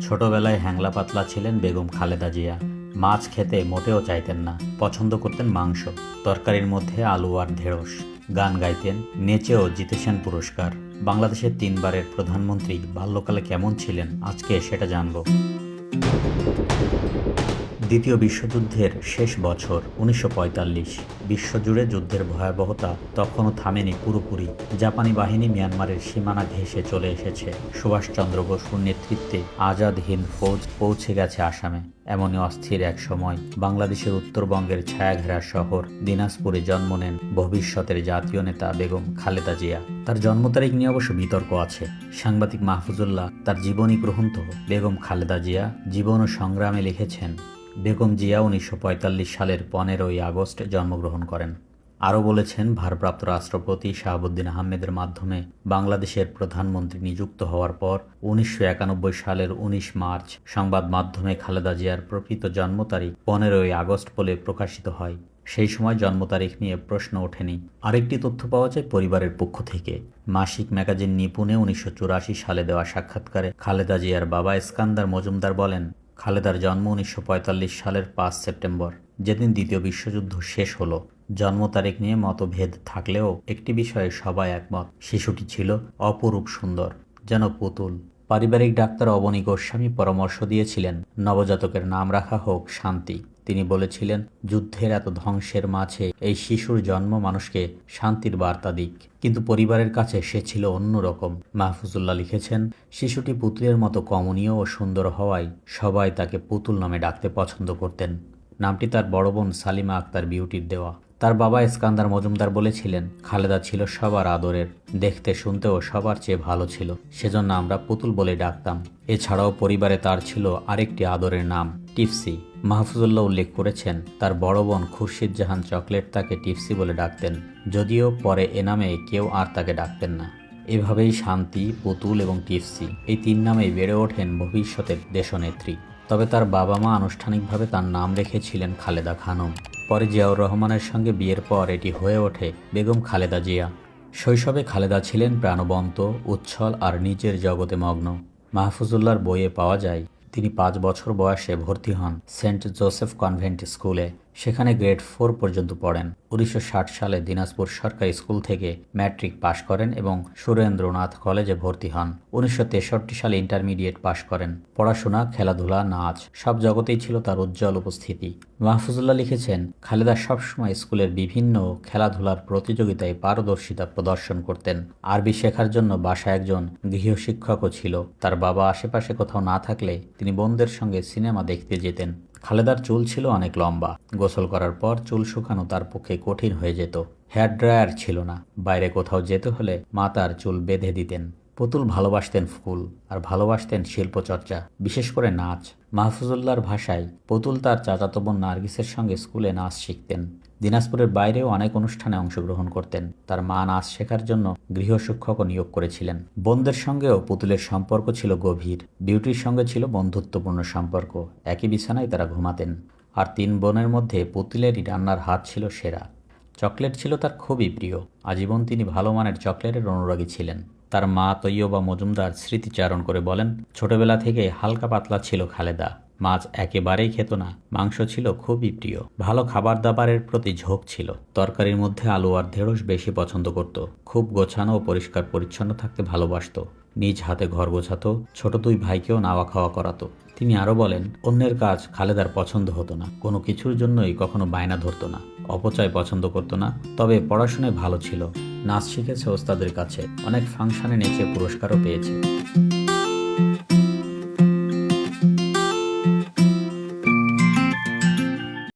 ছোটবেলায় হ্যাংলা পাতলা ছিলেন বেগম খালেদা জিয়া। মাছ খেতে মোটেও চাইতেন না, পছন্দ করতেন মাংস, তরকারির মধ্যে আলু আর ঢেঁড়স। গান গাইতেন, নেচেও জিতেছেন পুরস্কার। বাংলাদেশের 3বারের প্রধানমন্ত্রী বাল্যকালে কেমন ছিলেন, আজকে সেটা জানব। দ্বিতীয় বিশ্বযুদ্ধের শেষ বছর 1945। বিশ্বজুড়ে যুদ্ধের ভয়াবহতা তখনও থামেনি পুরোপুরি। জাপানি বাহিনী মিয়ানমারের সীমানা ঘেঁষে চলে এসেছে। সুভাষচন্দ্র বসুর নেতৃত্বে আজাদ হিন্দ ফৌজ পৌঁছে গেছে আসামে। এমনই অস্থির এক সময় বাংলাদেশের উত্তরবঙ্গের ছায়াঘেরা শহর দিনাজপুরে জন্ম নেন ভবিষ্যতের জাতীয় নেতা বেগম খালেদা জিয়া। তার জন্ম তারিখ নিয়ে অবশ্য বিতর্ক আছে। সাংবাদিক মাহফুজুল্লাহ তার জীবনী গ্রন্থ বেগম খালেদা জিয়া জীবন ও সংগ্রামে লিখেছেন, বেগম জিয়া 1945 সালের 15ই আগস্ট জন্মগ্রহণ করেন। আরও বলেছেন, ভারপ্রাপ্ত রাষ্ট্রপতি শাহাবুদ্দিন আহমেদের মাধ্যমে বাংলাদেশের প্রধানমন্ত্রী নিযুক্ত হওয়ার পর 1991 সালের 19 মার্চ সংবাদ মাধ্যমে খালেদা জিয়ার প্রকৃত জন্ম তারিখ 15ই আগস্ট বলে প্রকাশিত হয়। সেই সময় জন্ম তারিখ নিয়ে প্রশ্ন ওঠেনি। আরেকটি তথ্য পাওয়া যায় পরিবারের পক্ষ থেকে। মাসিক ম্যাগাজিন নিপুণে 1984 সালে দেওয়া সাক্ষাৎকারে খালেদা জিয়ার বাবা ইস্কান্দার মজুমদার বলেন, খালেদার জন্ম 1945 সালের 5 সেপ্টেম্বর, যেদিন দ্বিতীয় বিশ্বযুদ্ধ শেষ হলো। জন্ম তারিখ নিয়ে মতভেদ থাকলেও একটি বিষয়ে সবাই একমত, শিশুটি ছিল অপরূপ সুন্দর, যেন পুতুল। পারিবারিক ডাক্তার অবনী গোস্বামী পরামর্শ দিয়েছিলেন নবজাতকের নাম রাখা হোক শান্তি। তিনি বলেছিলেন, যুদ্ধের এত ধ্বংসের মাঝে এই শিশুর জন্ম মানুষকে শান্তির বার্তা দিক। কিন্তু পরিবারের কাছে সে ছিল অন্যরকম। মাহফুজুল্লাহ লিখেছেন, শিশুটি পুতুলের মতো কমনীয় ও সুন্দর হওয়ায় সবাই তাকে পুতুল নামে ডাকতে পছন্দ করতেন। নামটি তার বড় বোন সালিমা আক্তার বিউটির দেওয়া। তার বাবা ইস্কান্দার মজুমদার বলেছিলেন, খালেদা ছিল সবার আদরের, দেখতে শুনতেও সবার চেয়ে ভালো ছিল, সেজন্য আমরা পুতুল বলে ডাকতাম। এছাড়াও পরিবারে তার ছিল আরেকটি আদরের নাম, টিপসি। মাহফুজুল্লাহ উল্লেখ করেছেন, তার বড় বোন খুরশিদ জাহান চকলেট তাকে টিপসি বলে ডাকতেন, যদিও পরে এ নামে কেউ আর তাকে ডাকতেন না। এভাবেই শান্তি, পুতুল এবং টিপসি এই 3 নামেই বেড়ে ওঠেন ভবিষ্যতের দেশনেত্রী। তবে তার বাবা মা আনুষ্ঠানিকভাবে তার নাম রেখেছিলেন খালেদা খানম। পরে জিয়াউর রহমানের সঙ্গে বিয়ের পর এটি হয়ে ওঠে বেগম খালেদা জিয়া। শৈশবে খালেদা ছিলেন প্রাণবন্ত, উচ্ছল আর নিজের জগতে মগ্ন। মাহফুজুল্লাহর বইয়ে পাওয়া যায়, তিনি 5 বছর বয়সে ভর্তি হন সেন্ট জোসেফ কনভেন্ট স্কুলে। সেখানে গ্রেড 4 পর্যন্ত পড়েন। 1960 সালে দিনাজপুর সরকারি স্কুল থেকে ম্যাট্রিক পাশ করেন এবং সুরেন্দ্রনাথ কলেজে ভর্তি হন। 1963 সালে ইন্টারমিডিয়েট পাশ করেন। পড়াশোনা, খেলাধুলা, নাচ সব জগতেই ছিল তার উজ্জ্বল উপস্থিতি। মাহফুজুল্লাহ লিখেছেন, খালেদা সবসময় স্কুলের বিভিন্ন খেলাধুলার প্রতিযোগিতায় পারদর্শিতা প্রদর্শন করতেন। আরবি শেখার জন্য বাসায় একজন গৃহশিক্ষকও ছিল। তার বাবা আশেপাশে কোথাও না থাকলে তিনি বোনদের সঙ্গে সিনেমা দেখতে যেতেন। খালেদার চুল ছিল অনেক লম্বা। গোসল করার পর চুল শুকানো তার পক্ষে কঠিন হয়ে যেত। হেয়ার ড্রায়ার ছিল না। বাইরে কোথাও যেতে হলে মা তার চুল বেঁধে দিতেন। পুতুল ভালোবাসতেন ফুল আর ভালোবাসতেন শিল্পচর্চা, বিশেষ করে নাচ। মাহফুজুল্লাহর ভাষায়, পুতুল তার চাচাতো বোন নার্গিসের সঙ্গে স্কুলে নাচ শিখতেন। দিনাজপুরের বাইরেও অনেক অনুষ্ঠানে অংশগ্রহণ করতেন। তার মা নাচ শেখার জন্য গৃহশিক্ষকও নিয়োগ করেছিলেন। বোনদের সঙ্গেও পুতুলের সম্পর্ক ছিল গভীর। বিউটির সঙ্গে ছিল বন্ধুত্বপূর্ণ সম্পর্ক। একই বিছানায় তারা ঘুমাতেন। আর 3 বোনের মধ্যে পুতুলেরই রান্নার হাত ছিল সেরা। চকলেট ছিল তার খুবই প্রিয়। আজীবন তিনি ভালো মানের চকলেটের অনুরাগী ছিলেন। তার মা তৈয়বা মজুমদার স্মৃতিচারণ করে বলেন, ছোটবেলা থেকে হালকা পাতলা ছিল খালেদা। মাছ একেবারেই খেত না, মাংস ছিল খুবই প্রিয়। ভালো খাবার দাবারের প্রতি ঝোঁক ছিল। তরকারির মধ্যে আলু আর ঢেঁড়স বেশি পছন্দ করত। খুব গোছানো ও পরিষ্কার পরিচ্ছন্ন থাকতে ভালোবাসত। নিজ হাতে ঘর গোছাতো। ছোট 2 ভাইকেও নাওয়া খাওয়া করাতো। তিনি আরও বলেন, অন্যের কাজ খালেদার পছন্দ হতো না। কোনো কিছুর জন্যই কখনো বায়না ধরতো না। অপচয় পছন্দ করতো না। তবে পড়াশোনায় ভালো ছিল। নাচ শিখেছে ওস্তাদের কাছে। অনেক ফাংশনে নেচে পুরস্কারও পেয়েছে।